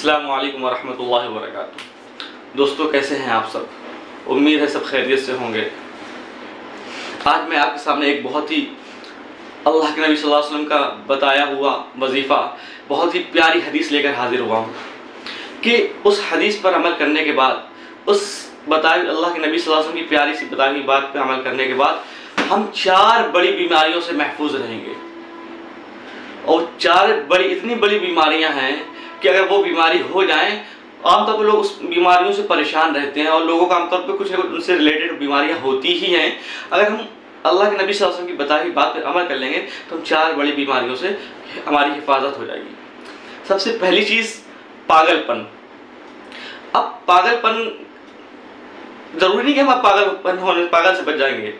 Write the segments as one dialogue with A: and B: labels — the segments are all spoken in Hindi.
A: अस्सलामु अलैकुम वरहमतुल्लाहि वबरकातुहू। दोस्तों, कैसे हैं आप सब? उम्मीद है सब खैरियत से होंगे। आज मैं आपके सामने एक बहुत ही अल्लाह के नबी सल्लल्लाहु अलैहि वसल्लम का बताया हुआ वजीफ़ा, बहुत ही प्यारी हदीस लेकर हाजिर हुआ हूँ कि उस हदीस पर अमल करने के बाद, उस बताए अल्लाह के नबी सल्लल्लाहु अलैहि वसल्लम की प्यारी सी बताई हुई बात पर अमल करने के बाद हम 4 बड़ी बीमारियों से महफूज रहेंगे। और 4 बड़ी इतनी बड़ी बीमारियां हैं कि अगर वो बीमारी हो जाए, आमतौर पर लोग उस बीमारियों से परेशान रहते हैं और लोगों को आमतौर पर कुछ उनसे रिलेटेड बीमारियां होती ही हैं। अगर हम अल्लाह के नबी सल्लल्लाहु अलैहि वसल्लम की बताई हुई बात पर अमल कर लेंगे तो हम 4 बड़ी बीमारियों से हमारी हिफाजत हो जाएगी। सबसे पहली चीज़, पागलपन। अब पागलपन ज़रूरी नहीं कि हम पागल से बच जाएंगे।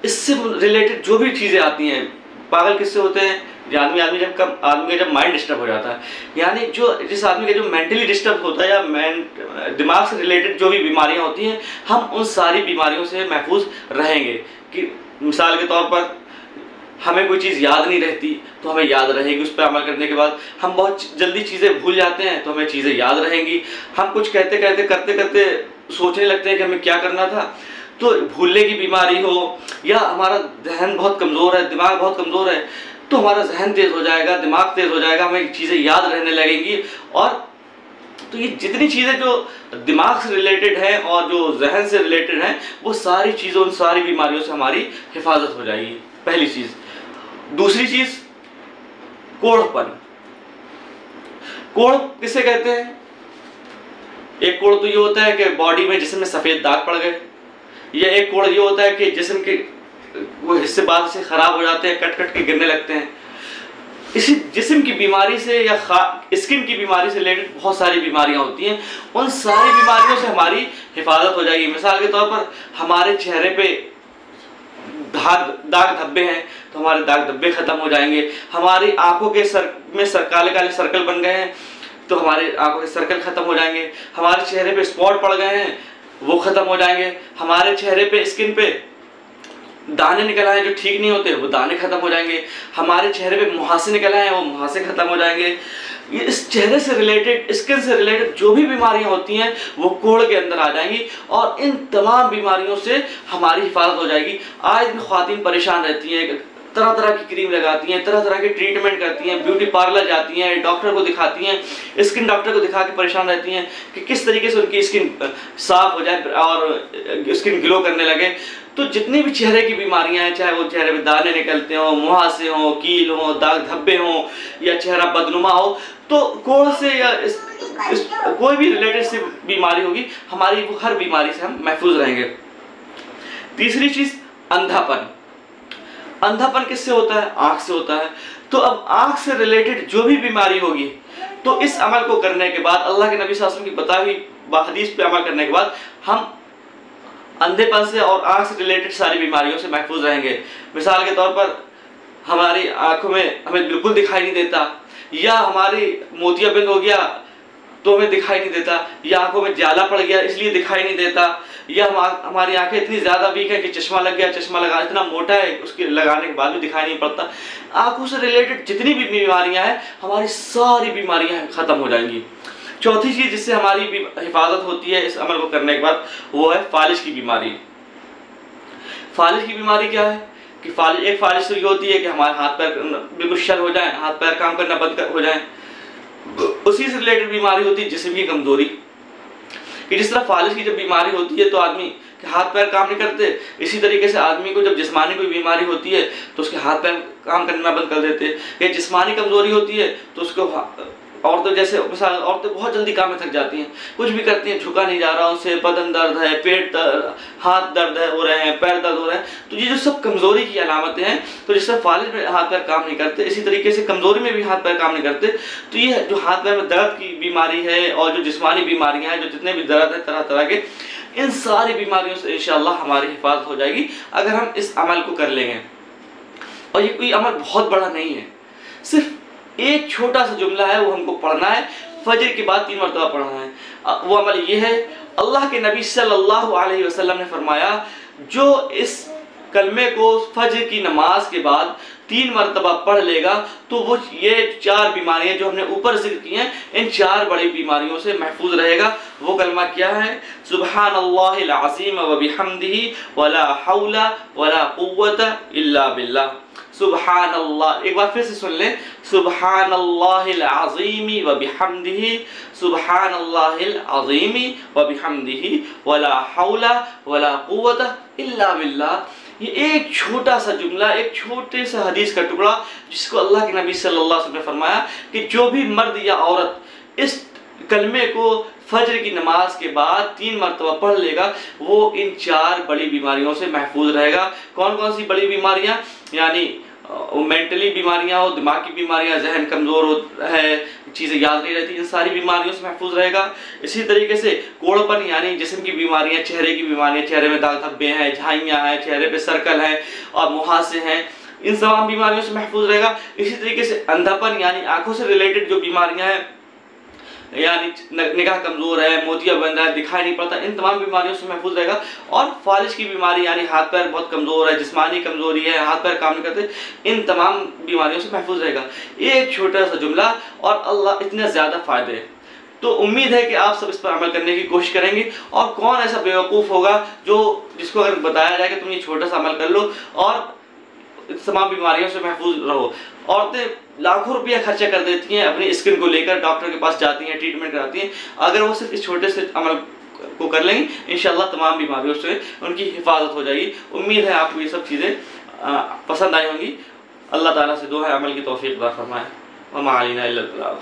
A: इससे रिलेटेड जो भी चीज़ें आती हैं, पागल किससे होते हैं? आदमी का जब माइंड डिस्टर्ब हो जाता है, यानी जिस आदमी का जो मेंटली डिस्टर्ब होता है या दिमाग से रिलेटेड जो भी बीमारियां होती हैं, हम उन सारी बीमारियों से महफूज रहेंगे। कि मिसाल के तौर पर हमें कोई चीज़ याद नहीं रहती तो हमें याद रहेगी उस पर अमल करने के बाद। हम बहुत जल्दी चीज़ें भूल जाते हैं तो हमें चीज़ें याद रहेंगी। हम कुछ करते करते सोचने लगते हैं कि हमें क्या करना था, तो भूलने की बीमारी हो, या हमारा जहन बहुत कमज़ोर है, दिमाग बहुत कमज़ोर है, तो हमारा जहन तेज़ हो जाएगा, दिमाग तेज़ हो जाएगा, हमें चीज़ें याद रहने लगेंगी। और तो ये जितनी चीज़ें जो दिमाग से रिलेटेड हैं और जो जहन से रिलेटेड हैं, वो सारी चीज़ें उन सारी बीमारियों से हमारी हिफाजत हो जाएगी। पहली चीज़। दूसरी चीज़, कोढ़पन। कोढ़ किसे कहते हैं? एक कोढ़ तो ये होता है कि बॉडी में, जिस्म में सफ़ेद दाग पड़ गए, या एक कोढ़ ये होता है कि जिस्म के वो हिस्से बाद से ख़राब हो जाते हैं, कट कट के गिरने लगते हैं। इसी जिस्म की बीमारी से या स्किन की बीमारी से रिलेटेड बहुत सारी बीमारियां होती हैं। उन सारी बीमारियों से हमारी हिफाजत हो जाएगी। मिसाल के तौर पर हमारे चेहरे पे दाग धब्बे हैं तो हमारे दाग धब्बे ख़त्म हो जाएंगे। हमारी आंखों के में काले काले सर्कल बन गए हैं तो हमारे आंखों के सर्कल ख़त्म हो जाएंगे। हमारे चेहरे पे स्पॉट पड़ गए हैं, वो ख़त्म हो जाएंगे। हमारे चेहरे पे, स्किन पे दाने निकल आए जो ठीक नहीं होते, वो दाने खत्म हो जाएंगे। हमारे चेहरे पे मुहासे निकल आए, वो मुहासे खत्म हो जाएंगे। ये इस चेहरे से रिलेटेड, स्किन से रिलेटेड जो भी बीमारियां होती हैं वो कोढ़ के अंदर आ जाएंगी और इन तमाम बीमारियों से हमारी हिफाजत हो जाएगी। आज दिन ख्वातीन परेशान रहती हैं, तरह तरह की क्रीम लगाती हैं, तरह तरह के ट्रीटमेंट करती हैं, ब्यूटी पार्लर जाती हैं, डॉक्टर को दिखाती हैं, स्किन डॉक्टर को दिखा के परेशान रहती हैं कि किस तरीके से उनकी स्किन साफ हो जाए और स्किन ग्लो करने लगे। तो जितनी भी चेहरे की बीमारियां हैं, चाहे वो चेहरे में दाने निकलते हों, मुहासे हों, कील हों, दाग धब्बे हों, या चेहरा बदनुमा हो, तो कोढ़ से या कोई भी रिलेटेड से बीमारी होगी, हमारी वो हर बीमारी से हम महफूज रहेंगे। तीसरी चीज़, अंधापन। अंधापन किससे होता है? आँख से होता है। तो अब आँख से रिलेटेड जो भी बीमारी होगी, तो इस अमल को करने के बाद, अल्लाह के नबी सल्लल्लाहु अलैहि वसल्लम की बताई हुई हदीस पे अमल करने के बाद, हम अंधेपन से और आँख से रिलेटेड सारी बीमारियों से महफूज रहेंगे। मिसाल के तौर पर हमारी आँखों में हमें बिल्कुल दिखाई नहीं देता, या हमारी मोतियाबिंद हो गया तो हमें दिखाई नहीं देता, या आंखों में जाला पड़ गया इसलिए दिखाई नहीं देता, या हमारी आंखें इतनी ज़्यादा वीक है कि चश्मा लग गया, चश्मा लगा इतना मोटा है उसके लगाने के बाद भी दिखाई नहीं पड़ता। आंखों से रिलेटेड जितनी भी बीमारियां हैं, हमारी सारी बीमारियां ख़त्म हो जाएंगी। चौथी चीज़ जिससे हमारी हिफाजत होती है इस अमल को करने के बाद, वो है फालिज की बीमारी। फालिज की बीमारी क्या है? कि एक फालिज तो ये होती है कि हमारे हाथ पैर बिल्कुल शल हो जाए, हाथ पैर काम करना बंद हो जाए। उसी से रिलेटेड बीमारी होती है जिस्म की कमजोरी। कि जिस तरह फालिज की जब बीमारी होती है तो आदमी के हाथ पैर काम नहीं करते, इसी तरीके से आदमी को जब जिस्मानी कोई बीमारी होती है तो उसके हाथ पैर काम करना बंद कर देते। या जिस्मानी कमजोरी होती है तो उसको, औरतें जैसे मिसाल, औरतें बहुत जल्दी काम में थक जाती हैं, कुछ भी करती हैं, झुका नहीं जा रहा उनसे, बदन दर्द है, पेट दर्द, हाथ दर्द हो रहे हैं, पैर दर्द हो रहे हैं। तो ये जो सब कमज़ोरी की अलामतें हैं, तो जिस तरह फालिज में हाथ पैर काम नहीं करते, इसी तरीके से कमज़ोरी में भी हाथ पैर काम नहीं करते। तो ये जो हाथ पैर में दर्द की बीमारी है और जो जिस्मानी बीमारियाँ हैं, जो जितने भी दर्द हैं तरह तरह के, इन सारी बीमारियों से इंशाअल्लाह हमारी हिफाजत हो जाएगी अगर हम इस अमल को कर लेंगे। और ये कोई अमल बहुत बड़ा नहीं है, सिर्फ एक छोटा सा जुमला है, वो हमको पढ़ना है, फजर के बाद 3 मरतबा पढ़ना है। वो अमल ये है, अल्लाह के नबी सल्लल्लाहु अलैहि वसल्लम ने फरमाया, जो इस कलमे को फजर की नमाज के बाद 3 मरतबा पढ़ लेगा तो वो ये 4 बीमारियां जो हमने ऊपर जिक्र की हैं, इन 4 बड़ी बीमारियों से महफूज रहेगा। वो कलमा क्या है? सुब्हानल्लाहिल अज़ीम व बिहम्दिही वला हौला वला कुव्वता इल्ला बिल्लाह। सुब्हानल्लाह, एक बार फिर से सुन लें, सुब्हानल्लाहिल अज़ीमी व बिहम्दिही, सुब्हानल्लाहिल अज़ीमी व बिहम्दिही वला हौला वला कुव्वता इल्ला बिल्लाह। ये एक छोटा सा जुमला, एक छोटे सा हदीस का टुकड़ा, जिसको अल्लाह के नबी सल्लल्लाहु अलैहि वसल्लम ने फरमाया कि जो भी मर्द या औरत इस कलमे को फजर की नमाज के बाद 3 मरतबा पढ़ लेगा, वो इन 4 बड़ी बीमारियों से महफूज रहेगा। कौन कौन सी बड़ी बीमारियां? यानी मेंटली बीमारियां हो, दिमाग की बीमारियां, जहन कमज़ोर हो है, चीज़ें याद नहीं रहती, इन सारी बीमारियों से महफूज रहेगा। इसी तरीके से कोढ़पन यानी जिस्म की बीमारियां, चेहरे की बीमारियां, चेहरे में दाग धब्बे हैं, झाइयाँ हैं, चेहरे पे सर्कल हैं और मुहासे हैं, इन तमाम बीमारियों से महफूज रहेगा। इसी तरीके से अंधापन यानी आंखों से रिलेटेड जो बीमारियां हैं, यानी निगाह कमज़ोर है, मोतिया बंद है, दिखाई नहीं पड़ता, इन तमाम बीमारियों से महफूज रहेगा। और फालिज की बीमारी यानी हाथ पैर बहुत कमज़ोर है, जिस्मानी कमज़ोरी है, हाथ पैर काम नहीं करते, इन तमाम बीमारियों से महफूज रहेगा। एक छोटा सा जुमला और अल्लाह इतने ज़्यादा फ़ायदे। तो उम्मीद है कि आप सब इस पर अमल करने की कोशिश करेंगे। और कौन ऐसा बेवकूफ़ होगा जिसको अगर बताया जाए कि तुम ये छोटा सा अमल कर लो और तमाम बीमारियों से महफूज रहो। औरतें लाखों रुपया खर्चा कर देती हैं अपनी स्किन को लेकर, डॉक्टर के पास जाती हैं, ट्रीटमेंट कराती हैं। अगर वो सिर्फ इस छोटे से अमल को कर लेंगे, इंशाल्लाह तमाम बीमारियों से उनकी हिफाजत हो जाएगी। उम्मीद है आपको ये सब चीज़ें पसंद आई होंगी। अल्लाह ताला से दुआ है अमल की तौफीक अता फरमाए। व मा अलैना इल्लल बलाग।